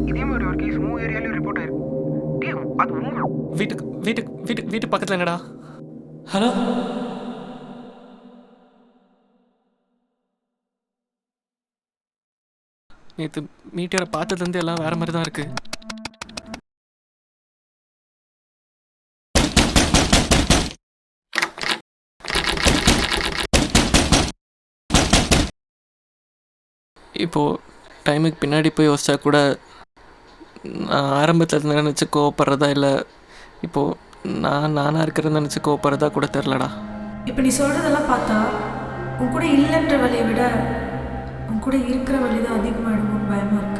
இதே மாதிரி ஒரு கேஸ் உன் ஏரியாலையும் ரிப்போர்ட் ஆயிருக்கு. டேய் அது உன் வீட்டுக்கு வீட்டுக்கு வீட்டுக்கு வீட்டு பக்கத்தில் என்னடா? ஹலோ, நேற்று மீட்டியரை பார்த்ததுலேருந்து எல்லாம் வேறு மாதிரி தான் இருக்குது. இப்போது டைமுக்கு பின்னாடி போய் யோசிச்சா கூட நான் ஆரம்பத்தில் நினச்சி கோவப்படுறதா இல்லை இப்போது நானாக இருக்கிறேன்னு நினச்சி கோவப்படுறதா கூட தெரிலடா. இப்போ நீ சொல்கிறதெல்லாம் பார்த்தா உன் கூட இல்லைன்ற வழியை விட உன் கூட இருக்கிற வழி தான் அதிகமாகிடுமோன்னு பயமாக இருக்கு.